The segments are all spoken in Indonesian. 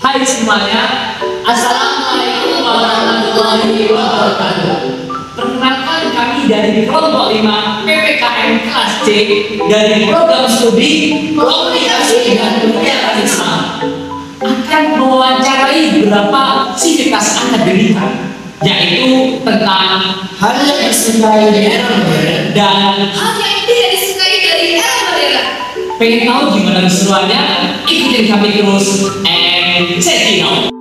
Hai semuanya, Assalamualaikum warahmatullahi wabarakatuh. Perkenalkan kami dari kelompok 5 PPKM kelas C dari program studi Komunikasi dan Budaya Islam akan mewawancarai beberapa sivitas akademika, yaitu tentang hal yang disukai di era modern dan hal yang tidak disukai dari era modern. pengen tahu gimana keseruannya? Ikutin kami terus and check it out.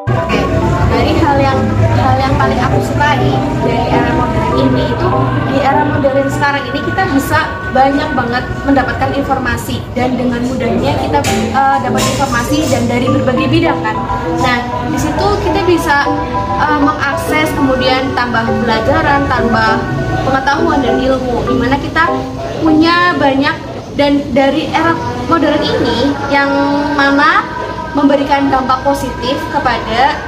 Oke, dari hal yang paling aku sukai dari era modern ini itu di era modern sekarang ini kita bisa banyak banget mendapatkan informasi dan dengan mudahnya kita dapat informasi dan dari berbagai bidang kan. Nah di situ kita bisa mengakses kemudian tambah pelajaran, tambah pengetahuan dan ilmu, dimana kita punya banyak. Dan dari era modern ini yang mana memberikan dampak positif kepada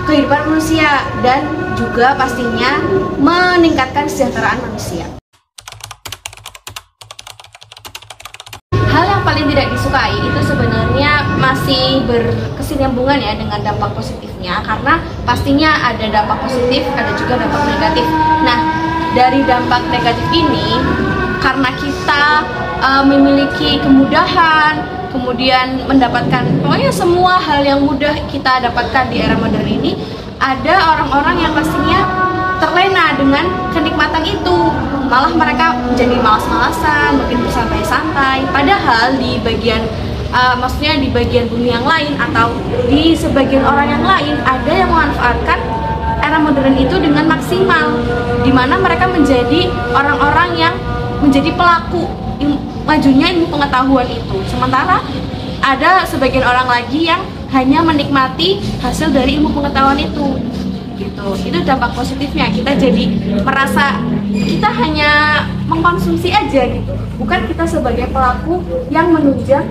kehidupan manusia dan juga pastinya meningkatkan kesejahteraan manusia. Hal yang paling tidak disukai itu sebenarnya masih berkesinambungan ya dengan dampak positifnya, karena pastinya ada dampak positif, ada juga dampak negatif. Nah, dari dampak negatif ini karena kita memiliki kemudahan, kemudian mendapatkan pokoknya semua hal yang mudah kita dapatkan di era modern ini, ada orang-orang yang pastinya terlena dengan kenikmatan itu, malah mereka menjadi malas-malasan, mungkin bersantai-santai, padahal di bagian maksudnya di bagian bumi yang lain atau di sebagian orang yang lain ada yang memanfaatkan era modern itu dengan maksimal, di mana mereka menjadi orang-orang yang menjadi pelaku majunya ilmu pengetahuan itu. Sementara ada sebagian orang lagi yang hanya menikmati hasil dari ilmu pengetahuan itu. Gitu. Itu dampak positifnya. Kita jadi merasa kita hanya mengkonsumsi aja gitu. Bukan kita sebagai pelaku yang menunjang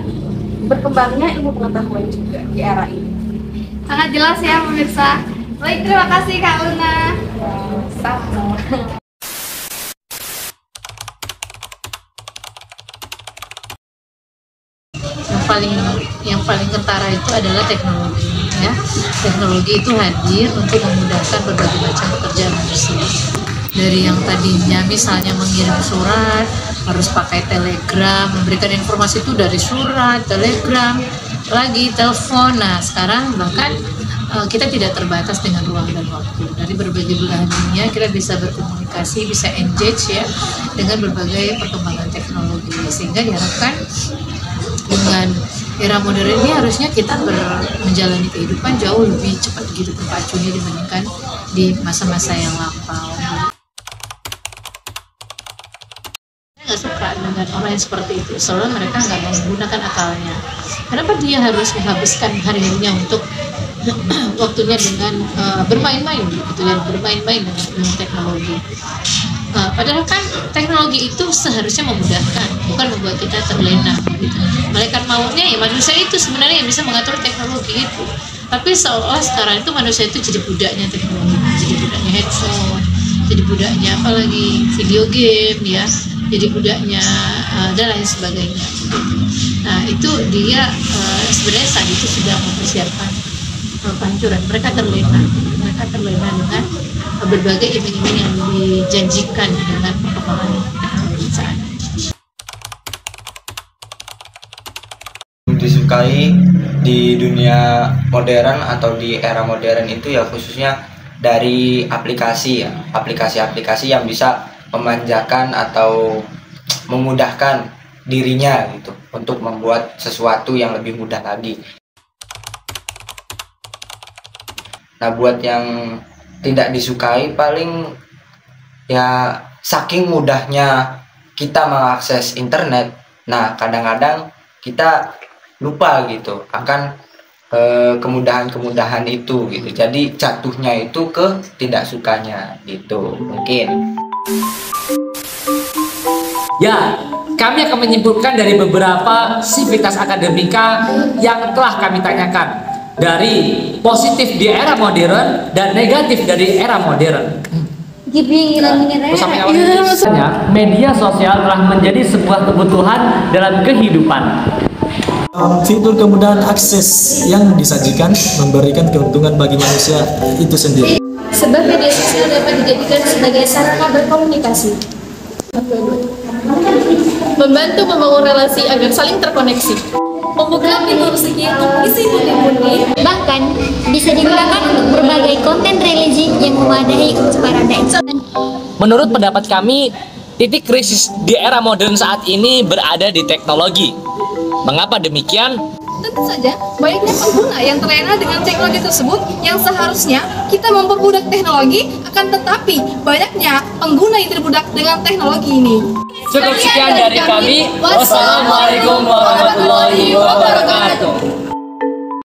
berkembangnya ilmu pengetahuan juga di era ini. Sangat jelas ya pemirsa. Baik, terima kasih Kak Luna. Sama. yang paling kentara itu adalah teknologi ya. Teknologi itu hadir untuk memudahkan berbagai macam pekerjaan manusia. Dari yang tadinya misalnya mengirim surat harus pakai telegram, memberikan informasi itu dari surat, telegram, lagi telepon. Nah, sekarang bahkan kita tidak terbatas dengan ruang dan waktu. Dari berbagai belahan dunia kita bisa berkomunikasi, bisa engage ya dengan berbagai perkembangan teknologi, sehingga diharapkan dengan era modern ini harusnya kita menjalani kehidupan jauh lebih cepat gitu terpacunya dibandingkan di masa-masa yang lampau. Saya nggak suka dengan orang yang seperti itu, soalnya mereka nggak menggunakan akalnya. Kenapa dia harus menghabiskan hari-harinya untuk waktunya dengan bermain-main gitu ya, bermain-main dengan teknologi. Padahal kan teknologi itu seharusnya memudahkan, bukan membuat kita terlena gitu. Malaikat mautnya ya manusia itu sebenarnya yang bisa mengatur teknologi itu. Tapi seolah sekarang itu manusia itu jadi budaknya teknologi, jadi budaknya headphone, jadi budaknya apalagi video game ya, jadi budaknya dan lain sebagainya. Nah itu dia sebenarnya saat itu sudah mempersiapkan kehancuran. Mereka terlena dengan berbagai iming-iming yang dijanjikan dengan perkembangan saat ini. disukai di dunia modern atau di era modern itu ya khususnya dari aplikasi ya, aplikasi-aplikasi yang bisa memanjakan atau memudahkan dirinya gitu untuk membuat sesuatu yang lebih mudah lagi. Nah, buat yang tidak disukai paling ya saking mudahnya kita mengakses internet. Nah, kadang-kadang kita lupa gitu akan kemudahan-kemudahan itu gitu. Jadi jatuhnya itu ke tidak sukanya gitu mungkin. Ya, kami akan menyimpulkan dari beberapa sivitas akademika yang telah kami tanyakan, dari positif di era modern dan negatif dari era modern. Media sosial telah menjadi sebuah kebutuhan dalam kehidupan. Fitur kemudahan akses yang disajikan memberikan keuntungan bagi manusia itu sendiri. Sebab media sosial dapat dijadikan sebagai sarana berkomunikasi, membantu membangun relasi agar saling terkoneksi, membuka pintu rezeki untuk isi pundi-pundi, bahkan bisa digunakan untuk berbagai konten religi yang memadai untuk para dai. Menurut pendapat kami, titik krisis di era modern saat ini berada di teknologi. Mengapa demikian? tentu saja banyaknya pengguna yang terlena dengan teknologi tersebut yang seharusnya kita memperbudak teknologi, akan tetapi banyaknya pengguna yang terbudak dengan teknologi ini. Cukup sekian dari kami. Wassalamualaikum warahmatullahi wabarakatuh.